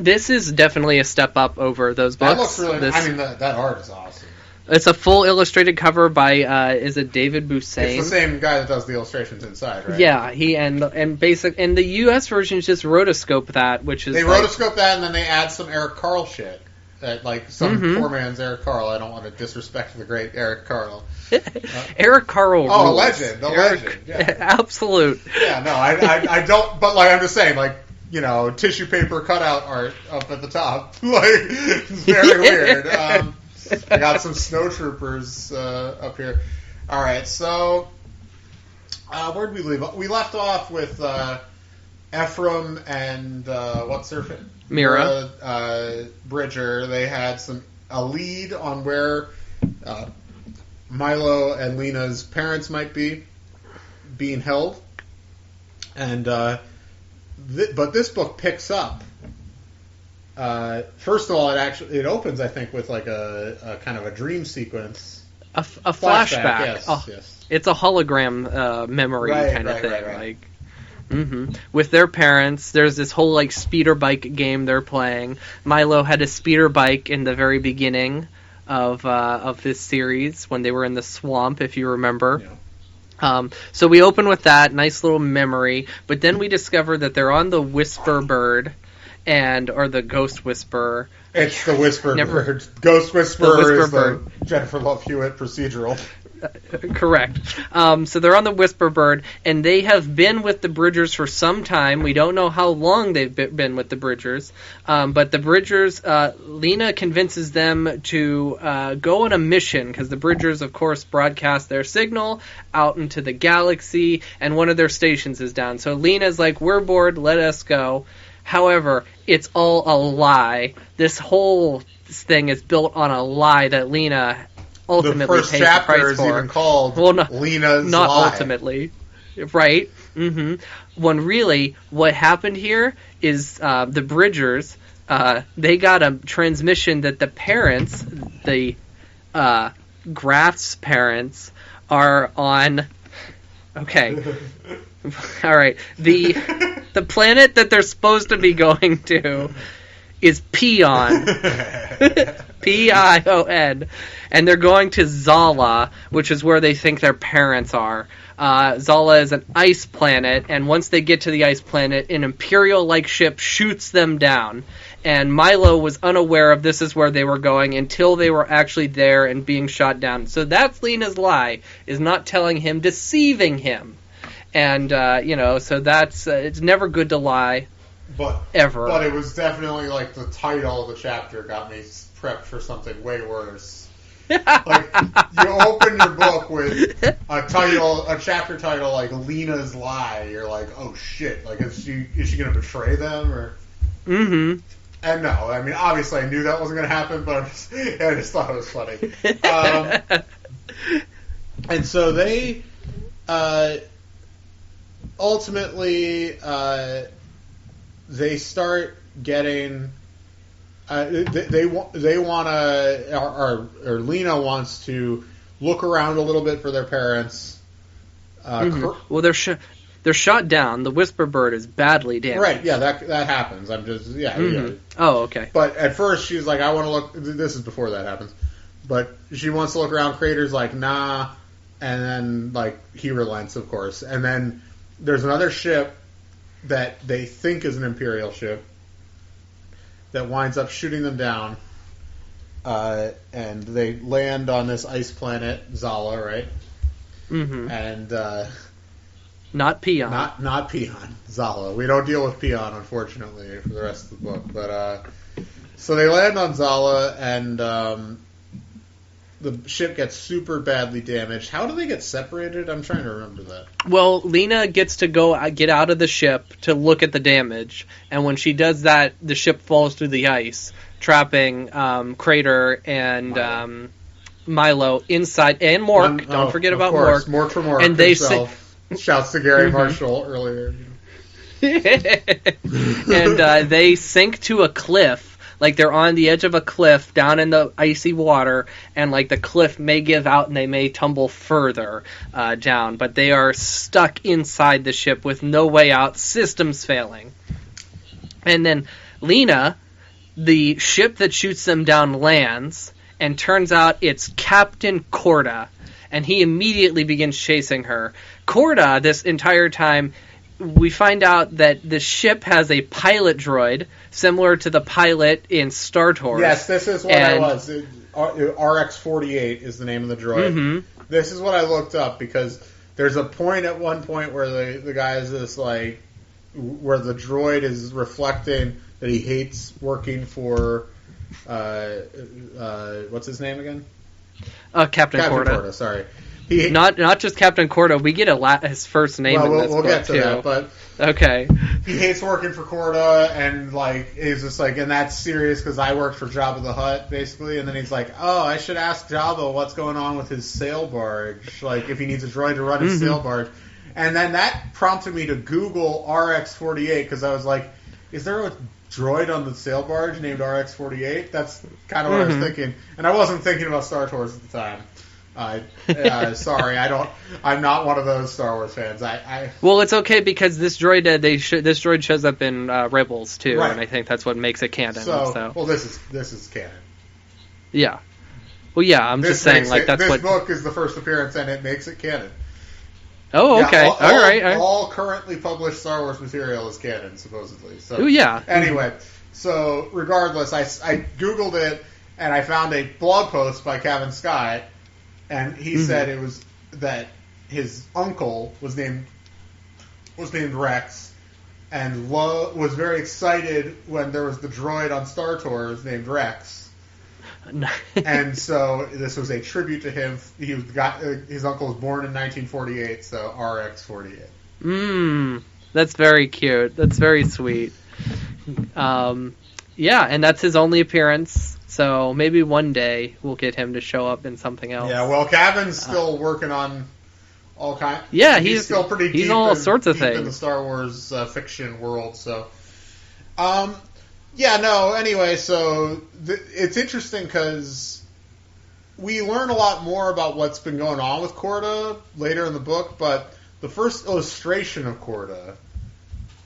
This is definitely a step up over those books. That looks really. I mean, that art is awesome. It's a full illustrated cover by is it David Buscemi? It's the same guy that does the illustrations inside, right? Yeah, he and the US version is just rotoscope that, which is they rotoscope that and then they add some Eric Carle shit. Some poor man's Eric Carle. I don't want to disrespect the great Eric Carle. Eric Carle. Oh, rules. A legend. Yeah. Absolute. Yeah, no, I don't. But I'm just saying, tissue paper cutout art up at the top. It's very weird. I got some snowtroopers up here. All right, so where did we leave? We left off with Ephraim and what's her name? Mira. Bridger. They had a lead on where Milo and Lena's parents might be being held, and but this book picks up. First of all, it opens, I think, with a kind of a dream sequence, a flashback. Yes. It's a hologram memory kind of thing, right. With their parents. There's this whole speeder bike game they're playing. Milo had a speeder bike in the very beginning of this series when they were in the swamp, if you remember. Yeah. So we open with that nice little memory, but then we discover that they're on the Whisper Bird. Or the Ghost Whisperer. It's the Whisper Bird. Ghost Whisperer is the Jennifer Love Hewitt procedural. Correct. So they're on the Whisper Bird, and they have been with the Bridgers for some time. We don't know how long they've been with the Bridgers, but the Bridgers, Lena convinces them to go on a mission, because the Bridgers, of course, broadcast their signal out into the galaxy, and one of their stations is down. So Lena's like, we're bored, let us go. However, it's all a lie. This whole thing is built on a lie that Lena ultimately pays the price for. The first chapter is even called Lena's Lie. Not ultimately. Right? When really, what happened here is the Bridgers, they got a transmission that the parents, the Graf's parents, are on... Okay. All right. The planet that they're supposed to be going to is Pion. Pion. And they're going to Zala, which is where they think their parents are. Zala is an ice planet, and once they get to the ice planet, an Imperial-like ship shoots them down. And Milo was unaware of this is where they were going until they were actually there and being shot down. So that's Lena's lie, is not telling him, deceiving him. And, so that's, it's never good to lie. Ever. But it was definitely the title of the chapter got me prepped for something way worse. You open your book with a chapter title like Lena's Lie. You're like, oh shit, is she going to betray them or? Mm-hmm. And no, I mean, obviously I knew that wasn't going to happen, but I just thought it was funny. And so they, ultimately, they start getting. They want to, or Lena wants to look around a little bit for their parents. Well, they're shot down. The Whisper Bird is badly damaged. Right? Yeah, that happens. I'm just Yeah. Oh, okay. But at first she's like, I want to look. This is before that happens. But she wants to look around. Crater's like, nah. And then he relents, of course. And then there's another ship that they think is an Imperial ship that winds up shooting them down, and they land on this ice planet, Zala, right? Mm-hmm. And not Pion. Not Pion, Zala. We don't deal with Pion, unfortunately, for the rest of the book. But so they land on Zala, and the ship gets super badly damaged. How do they get separated? I'm trying to remember that. Well, Lena gets to get out of the ship to look at the damage, and when she does that, the ship falls through the ice, trapping Crater and Milo inside, and Mork. Don't forget about Mork. Mork for Mork. And they shouts to Gary Marshall earlier. And they sink to a cliff. Like, they're on the edge of a cliff down in the icy water, and, like, the cliff may give out and they may tumble further down. But they are stuck inside the ship with no way out, systems failing. And then Lena, the ship that shoots them down, lands, and turns out it's Captain Corda. And he immediately begins chasing her. Corda, this entire time, we find out that the ship has a pilot droid, similar to the pilot in Star Tours. Yes, this is what I was. RX-48 is the name of the droid. Mm-hmm. This is what I looked up, because there's a point at one point where the guy is this, like, where the droid is reflecting that he hates working for, what's his name again? Captain Corda. Sorry. Not just Captain Corda. We get his first name in this book, get to too. that, but okay. He hates working for Corda, and like is just like, and that's serious because I worked for Jabba the Hutt, basically. And then he's like, oh, I should ask Jabba what's going on with his sail barge, like if he needs a droid to run his sail barge. And then that prompted me to Google RX-48 because I was like, is there a droid on the sail barge named RX-48? That's kind of what I was thinking, and I wasn't thinking about Star Tours at the time. Sorry, I'm not one of those Star Wars fans. Well, it's okay because this droid this droid shows up in Rebels too, right. And I think that's what makes it canon. So. Well, this is canon. Yeah. Well, yeah, I'm just saying like that's this book is the first appearance and it makes it canon. Oh, okay. Yeah, all right. All currently published Star Wars material is canon, supposedly. So. Oh, yeah. Anyway, so regardless, I Googled it and I found a blog post by Kevin Scott. And he said it was that his uncle was named Rex, and was very excited when there was the droid on Star Tours named Rex. And so this was a tribute to him. His uncle was born in 1948, so RX-48. That's very cute. That's very sweet. Yeah, and that's his only appearance. So maybe one day we'll get him to show up in something else. Yeah, well, Kevin's still working on all kinds. Yeah, he's still pretty deep. He's all sorts of things in the Star Wars fiction world. So, Anyway, so it's interesting because we learn a lot more about what's been going on with Corda later in the book. But the first illustration of Corda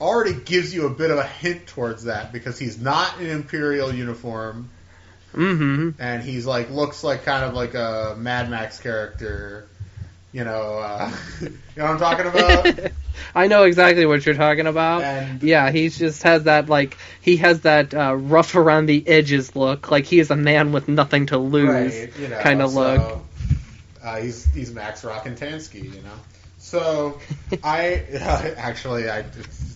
already gives you a bit of a hint towards that because he's not in Imperial uniform. And he's like looks like kind of like a Mad Max character, you know what I'm talking about? I know exactly what you're talking about. And yeah, he just has that rough around the edges look, like he is a man with nothing to lose, right, kind of look. He's Max Rokitansky, you know. So it's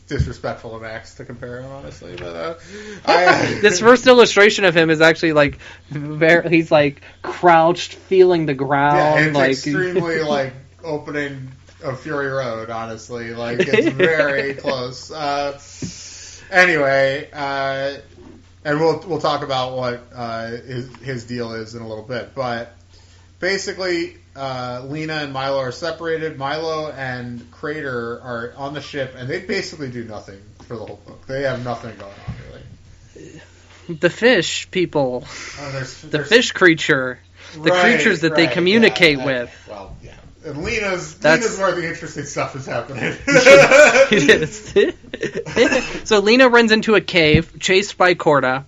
disrespectful to Max to compare him, honestly. But this first illustration of him is actually like he's like crouched, feeling the ground. Yeah, it's like extremely like opening of Fury Road. Honestly, like it's very close. Anyway, and we'll talk about what his deal is in a little bit, but basically. Lena and Milo are separated. Milo and Crater are on the ship, and they basically do nothing for the whole book. They have nothing going on, really. The fish people. The fish creature. The creatures that they communicate with. Well, yeah. And Lena's where the interesting stuff is happening. So Lena runs into a cave, chased by Corda.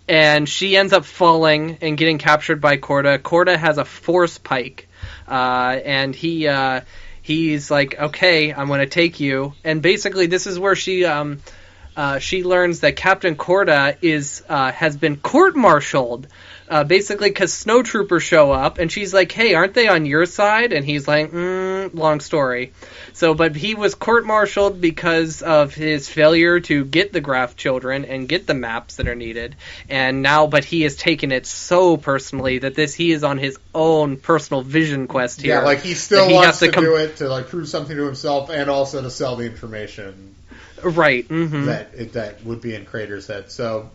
And she ends up falling and getting captured by Corda. Corda has a force pike. And he's like, okay, I'm going to take you. And basically this is where she learns that Captain Corda has been court-martialed. Basically because snowtroopers show up, and she's like, hey, aren't they on your side? And he's like, long story. But he was court-martialed because of his failure to get the Graf children and get the maps that are needed. And now, but he has taken it so personally that he is on his own personal vision quest here. Yeah, like he still wants to do it to like prove something to himself and also to sell the information. Right. That would be in Crater's head. So...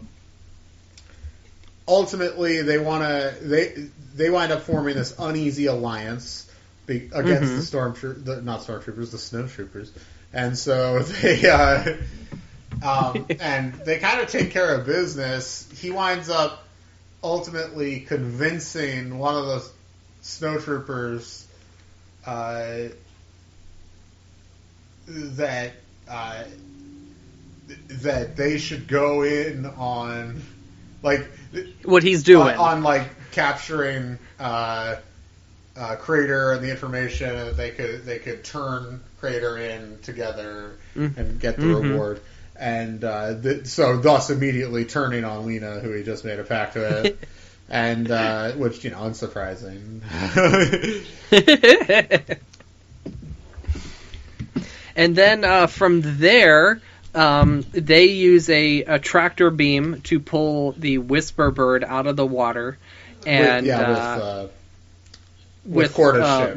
ultimately they wind up forming this uneasy alliance against the stormtroopers, the snowtroopers, and so they and they kind of take care of business. He winds up ultimately convincing one of the snowtroopers that they should go in on what he's doing on capturing Crater and the information, and they could turn Crater in together and get the reward. And so thus immediately turning on Lena, who he just made a pact with, and which, unsurprising. And then from there, they use a tractor beam to pull the Whisper Bird out of the water, and with Corda's ship.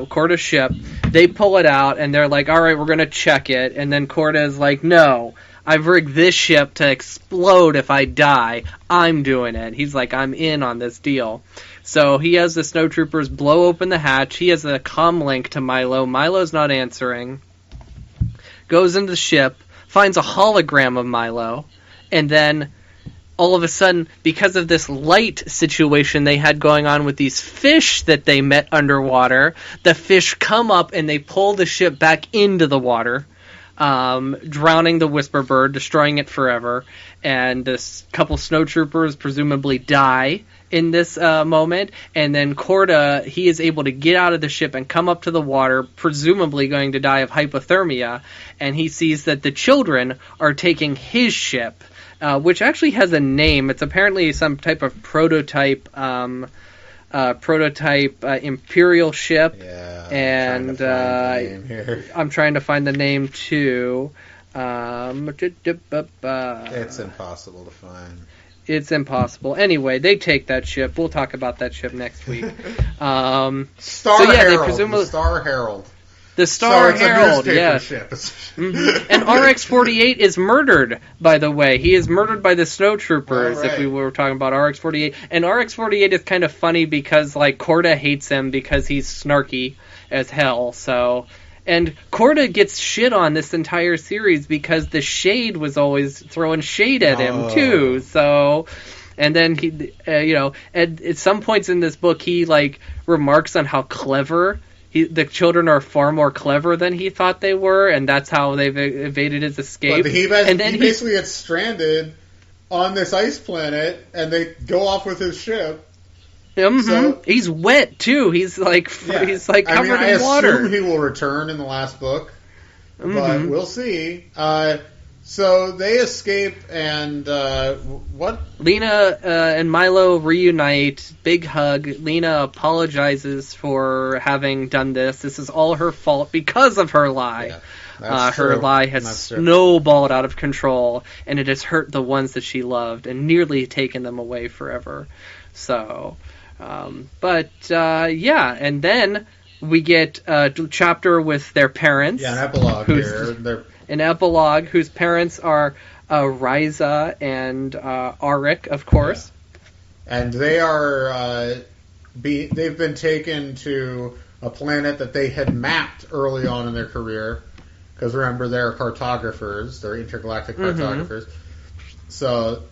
Corda's ship. They pull it out, and they're like, all right, we're going to check it. And then Corda is like, no, I've rigged this ship to explode if I die. I'm doing it. He's like, I'm in on this deal. So he has the snowtroopers blow open the hatch. He has a comm link to Milo. Milo's not answering. Goes into the ship, finds a hologram of Milo, and then all of a sudden, because of this light situation they had going on with these fish that they met underwater, the fish come up and they pull the ship back into the water, drowning the Whisper Bird, destroying it forever. And this couple snowtroopers presumably die in this moment. And then Corda, he is able to get out of the ship and come up to the water, presumably going to die of hypothermia. And he sees that the children are taking his ship, which actually has a name. It's apparently some type of prototype Imperial ship. Yeah, and I'm trying to find the name too. It's impossible to find. It's impossible. Anyway, they take that ship. We'll talk about that ship next week. Herald. The Star Herald. The Star Herald, yes. Ship. And RX-48 is murdered, by the way. He is murdered by the snowtroopers, right. if we were talking about RX-48. And RX-48 is kind of funny because, Corda hates him because he's snarky as hell, so... And Corda gets shit on this entire series because the Shade was always throwing shade at him, too, so... And then he, at some points in this book, he, remarks on how clever... the children are far more clever than he thought they were, and that's how they've evaded his escape. But he basically gets stranded on this ice planet, and they go off with his ship. So, he's wet too. He's covered in water. I assume he will return in the last book, but we'll see. So they escape, and what? Lena and Milo reunite. Big hug. Lena apologizes for having done this. This is all her fault because of her lie. Yeah, her lie has snowballed out of control, and it has hurt the ones that she loved and nearly taken them away forever. So, and then we get a chapter with their parents. Yeah, an epilogue here. An epilogue whose parents are Ryza and Arik, of course. Yeah. And they are they've been taken to a planet that they had mapped early on in their career, because remember, they're cartographers, they're intergalactic cartographers. So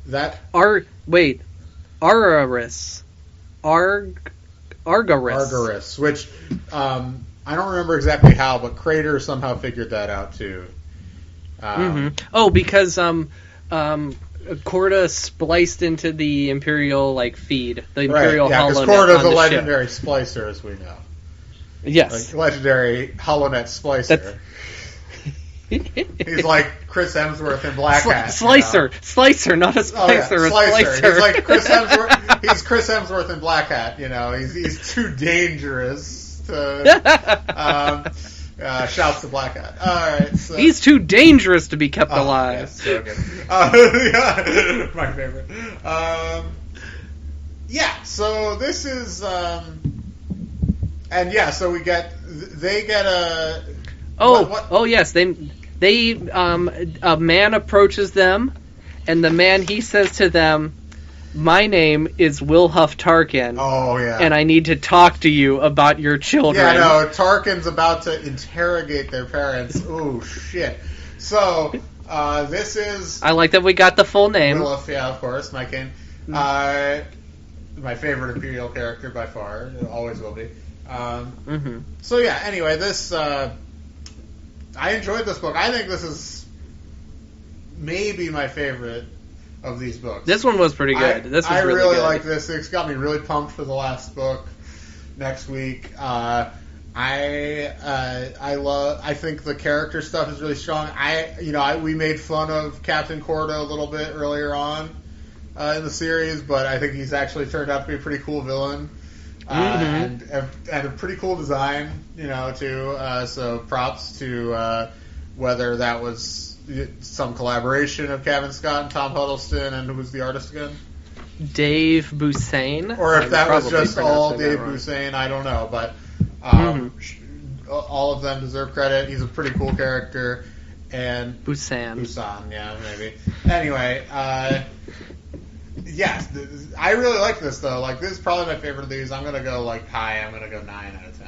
that Argaris, which I don't remember exactly how, but Crater somehow figured that out too. Because Corda spliced into the Imperial feed, the Imperial HoloNet. Because Corda's a legendary splicer, as we know. Yes, legendary HoloNet splicer. He's like Chris Hemsworth in Black Hat. Slicer, not a splicer. Slicer. He's like Chris Hemsworth. He's Chris Hemsworth in Black Hat. He's too dangerous to. Shouts to Black Hat. All right, so. He's too dangerous to be kept alive. Yes, so good. My favorite. So this is, so they get a. Yes, a man approaches them, and the man, he says to them, My name is Wilhuff Tarkin. Oh, yeah. And I need to talk to you about your children. Yeah, no, Tarkin's about to interrogate their parents. Ooh, shit. So, this is... I like that we got the full name. Wilhuff, yeah, of course, Mike Caine. My favorite Imperial character by far. It always will be. So, yeah, anyway, this... I enjoyed this book. I think this is maybe my favorite of these books. This one was pretty good. I really good. like this. It's got me really pumped for the last book next week. I think the character stuff is really strong. We made fun of Captain Corda a little bit earlier on in the series, but I think he's actually turned out to be a pretty cool villain. And a pretty cool design, too. So props to whether that was some collaboration of Kevin Scott and Tom Huddleston, and who was the artist again? Dave Bussain. Or if that was just all Dave Bussain, I don't know. But all of them deserve credit. He's a pretty cool character. And Busan, yeah, maybe. Anyway, yes, I really like this though. Like, this is probably my favorite of these. I'm gonna go high. I'm gonna go 9 out of 10.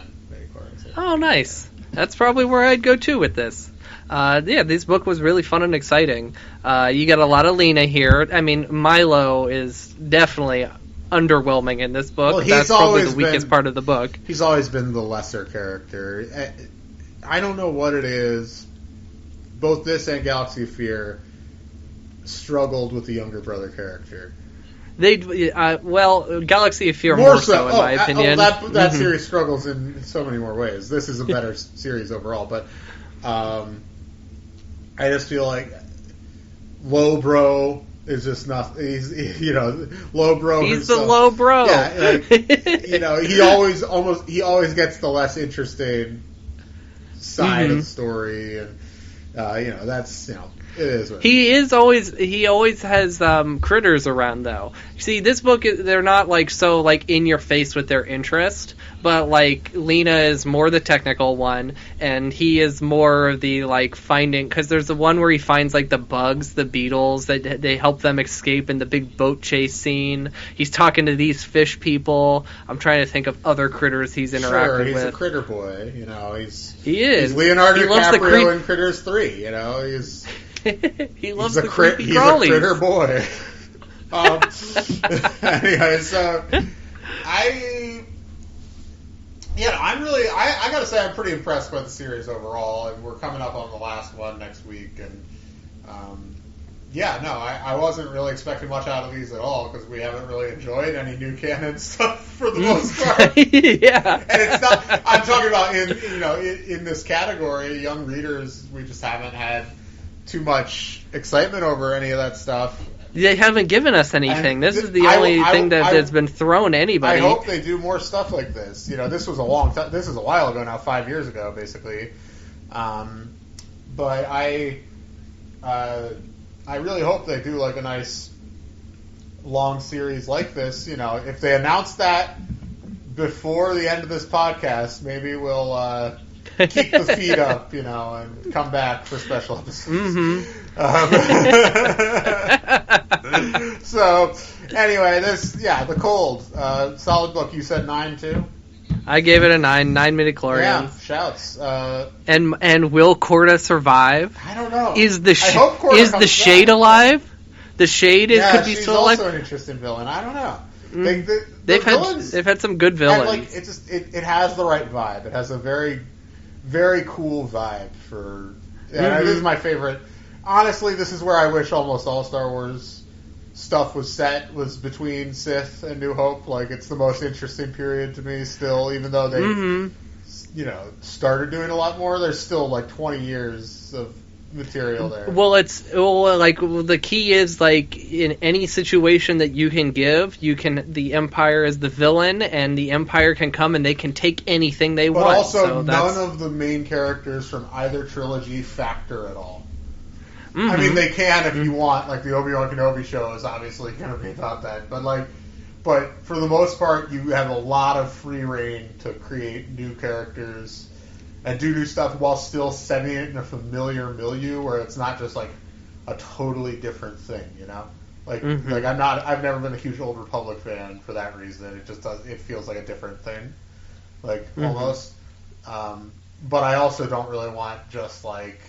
Oh, nice. That's probably where I'd go too with this. This book was really fun and exciting. You got a lot of Lena here. I mean, Milo is definitely underwhelming in this book. Well, that's probably the weakest part of the book. He's always been the lesser character. I don't know what it is. Both this and Galaxy of Fear struggled with the younger brother character. Galaxy of Fear more so in my opinion. That series struggles in so many more ways. This is a better series overall, but I just feel like Low Bro is just not. He's Low Bro. He's himself. The Low Bro. Yeah, he always gets the less interesting side of the story, and that's it is. He always has critters around though. See, this book they're not so in your face with their interest, but Lena is more the technical one, and he is more the finding, because there's the one where he finds the bugs, the beetles that they help them escape in the big boat chase scene. He's talking to these fish people. I'm trying to think of other critters he's interacted with. He's a critter boy. He is. He's Leonardo DiCaprio in Critters 3. He's. He loves the creepy He's crawlies. a critter boy. Anyway, so I gotta say I'm pretty impressed by the series overall, and we're coming up on the last one next week, and I wasn't really expecting much out of these at all, because we haven't really enjoyed any new canon stuff for the most part. Yeah, and it's not. I'm talking about in this category, young readers. We just haven't had too much excitement over any of that stuff. They haven't given us anything. This is the only thing that's been thrown to anybody. I hope they do more stuff like this. This was a long time. This is a while ago now, 5 years ago, basically. But I really hope they do a nice long series like this. If they announce that before the end of this podcast, maybe we'll keep the feed up, and come back for special episodes. So, anyway, The Cold, solid book. You said 9 too? I gave it a 9 midichlorians. Yeah, shouts. And will Corda survive? I don't know. Is the Shade back. Alive? The Shade could be still alive. She's also an interesting villain. I don't know. They've had some good villains. It has the right vibe. It has a very, very cool vibe for. Yeah, this is my favorite. Honestly, this is where I wish almost all Star Wars stuff was between Sith and New Hope. It's the most interesting period to me still, even though they, started doing a lot more. There's still 20 years of material there. The key is in any situation that you can give, the Empire is the villain, and the Empire can come and they can take anything they want. But also, none of the main characters from either trilogy factor at all. I mean, they can if you want. The Obi-Wan Kenobi show is obviously going to be about that. But for the most part, you have a lot of free reign to create new characters and do new stuff while still setting it in a familiar milieu where it's not just a totally different thing, Like I've never been a huge Old Republic fan for that reason. It feels like a different thing, like almost. But I also don't really want just like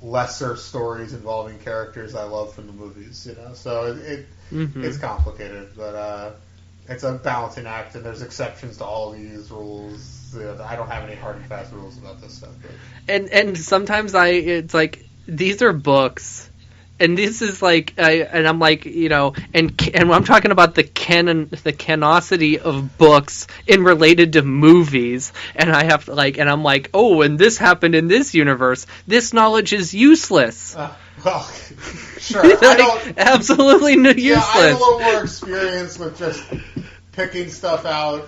lesser stories involving characters I love from the movies, So it's complicated, but it's a balancing act, and there's exceptions to all these rules. I don't have any hard and fast rules about this stuff. But. And sometimes it's like these are books. And this is like, and I'm like, and I'm talking about the canosity of books in related to movies, and I have to and I'm like, oh, and this happened in this universe. This knowledge is useless. Well, sure, absolutely useless. Yeah, I have a little more experience with just picking stuff out,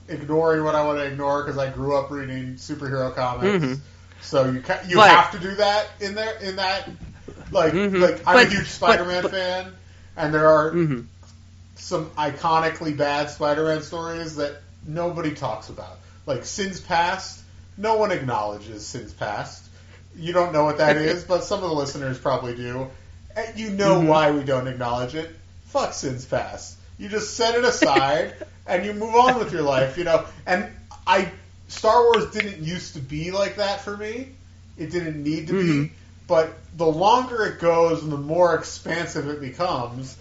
ignoring what I want to ignore because I grew up reading superhero comics. So you have to do that in that. I'm a huge Spider-Man fan, and there are some iconically bad Spider-Man stories that nobody talks about. Like Sins Past, no one acknowledges Sins Past. You don't know what that is, but some of the listeners probably do. And you know why we don't acknowledge it. Fuck Sins Past. You just set it aside, and you move on with your life, And Star Wars didn't used to be like that for me. It didn't need to be. But the longer it goes and the more expansive it becomes,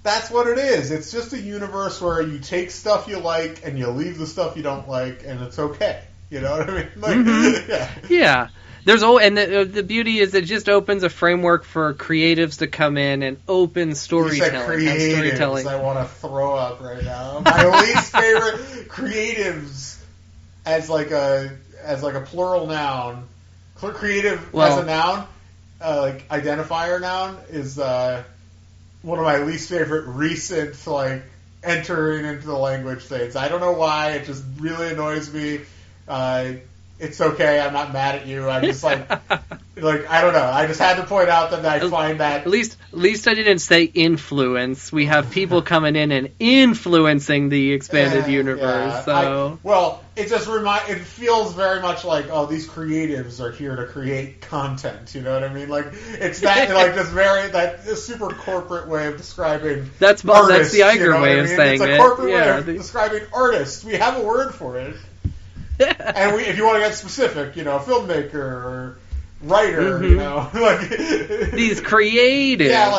that's what it is. It's just a universe where you take stuff you like and you leave the stuff you don't like, and it's okay. You know what I mean? Yeah. There's the beauty is it just opens a framework for creatives to come in and open storytelling. You said creatives. I want to throw up right now. My least favorite creatives as like a plural noun. Creative as a noun. Identifier noun is one of my least favorite recent entering into the language things. I don't know why, it just really annoys me. It's okay, I'm not mad at you. I just I don't know. I just had to point out that I find that at least I didn't say influence. We have people coming in and influencing the expanded universe. So it just it feels very much like, oh, these creatives are here to create content. You know what I mean? It's that this super corporate way of describing. That's the Iger way of saying it. It's a corporate way of describing artists. We have a word for it. And if you want to get specific, filmmaker or writer, these creatives. Yeah,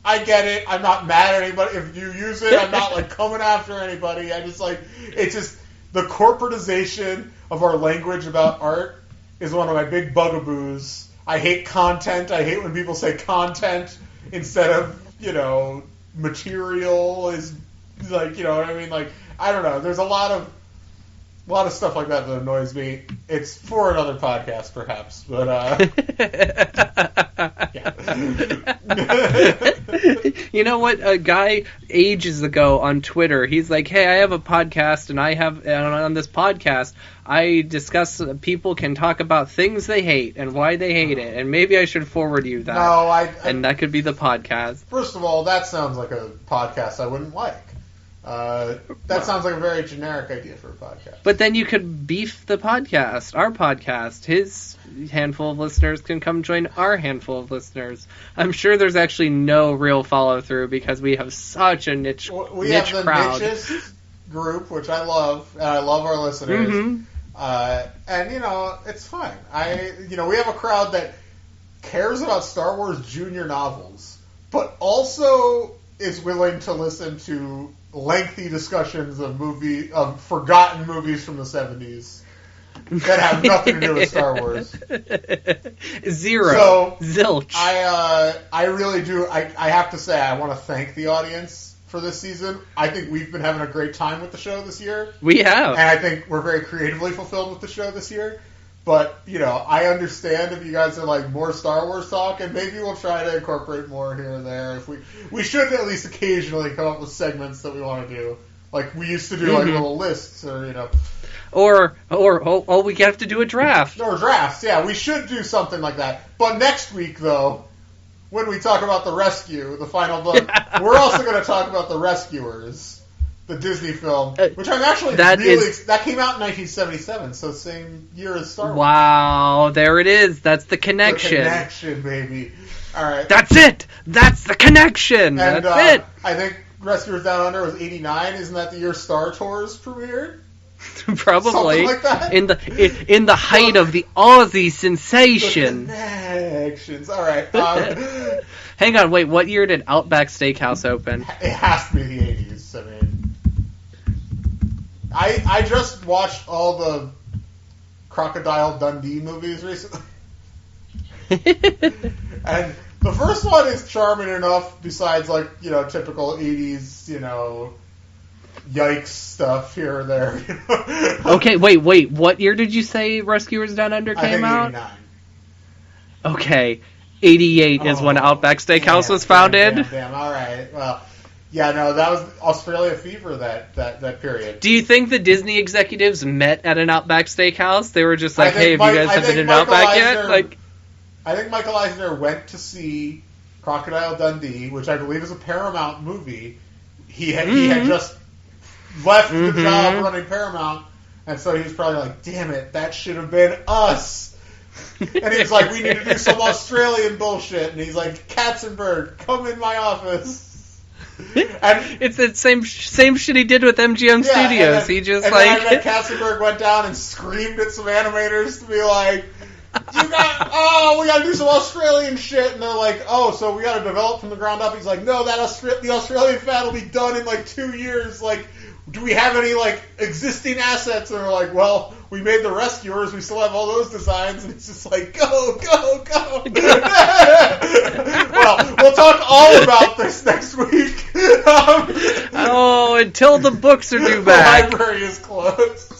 I get it. I'm not mad at anybody if you use it. I'm not coming after anybody. It's just the corporatization of our language about art is one of my big bugaboos. I hate content. I hate when people say content instead of material is you know what I mean? I don't know. There's a lot of stuff like that annoys me. It's for another podcast, perhaps. But you know what? A guy ages ago on Twitter, he's like, "Hey, I have a podcast, and on this podcast, I discuss people can talk about things they hate and why they hate it, and maybe I should forward you that." No, and that could be the podcast. First of all, that sounds like a podcast I wouldn't like. That sounds like a very generic idea for a podcast. But then you could beef the podcast, our podcast. His handful of listeners can come join our handful of listeners. I'm sure there's actually no real follow-through because we have such a niche crowd. We have the nichest group, which I love, and I love our listeners. And, it's fine. We have a crowd that cares about Star Wars junior novels, but also is willing to listen to lengthy discussions of forgotten movies from the 70s that have nothing to do with Star Wars. Zero. So, zilch. I really do. I have to say, I want to thank the audience for this season. I think we've been having a great time with the show this year. We have. And I think we're very creatively fulfilled with the show this year. But, I understand if you guys are like more Star Wars talk, and maybe we'll try to incorporate more here and there. If we should at least occasionally come up with segments that we want to do. Like we used to do little lists or Or we have to do a draft. Or drafts, yeah. We should do something like that. But next week, though, when we talk about the rescue, the final book, we're also going to talk about the rescuers. the Disney film, which I'm actually that came out in 1977, so same year as Star Wars. Wow, there it is. That's the connection. The connection, baby. All right. That's it. That's the connection. And, that's it. I think Rescuers Down Under was 89. Isn't that the year Star Tours premiered? Probably. Something like that? In the height of the Aussie sensation. The connections. All right. Hang on, wait. What year did Outback Steakhouse open? It has to be the 80s. I mean, I just watched all the Crocodile Dundee movies recently. And the first one is charming enough, besides, like, you know, typical 80s, you know, yikes stuff here or there. You know? Okay, wait. What year did you say Rescuers Down Under came out? 89. Okay, 88 is when Outback Steakhouse was founded. Damn. All right. Well, yeah, no, that was Australia Fever, that period. Do you think the Disney executives met at an Outback Steakhouse? They were just like, hey, have you guys have been in Outback yet? Like, I think Michael Eisner went to see Crocodile Dundee, which I believe is a Paramount movie. He had just left the job running Paramount, and so he was probably like, damn it, that should have been us. And he was like, we need to do some Australian bullshit. And he's like, Katzenberg, come in my office. And it's the same shit he did with MGM Studios. He just and like... then Katzenberg went down and screamed at some animators to be like, we gotta do some Australian shit. And they're like, so we gotta develop from the ground up. He's like, no, the Australian fan will be done in like 2 years. Like, do we have any like existing assets? And they're like, well, we made the Rescuers. We still have all those designs. And it's just like, go. Well, we'll talk all about this next week. Until the books are due back. The library is closed.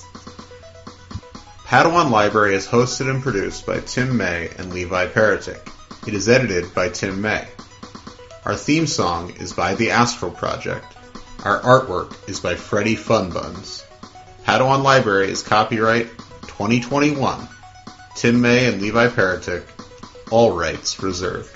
Padawan Library is hosted and produced by Tim May and Levi Peretic. It is edited by Tim May. Our theme song is by The Astral Project. Our artwork is by Freddie Funbuns. Padawan Library is copyright 2021. Tim May and Levi Peretic. All rights reserved.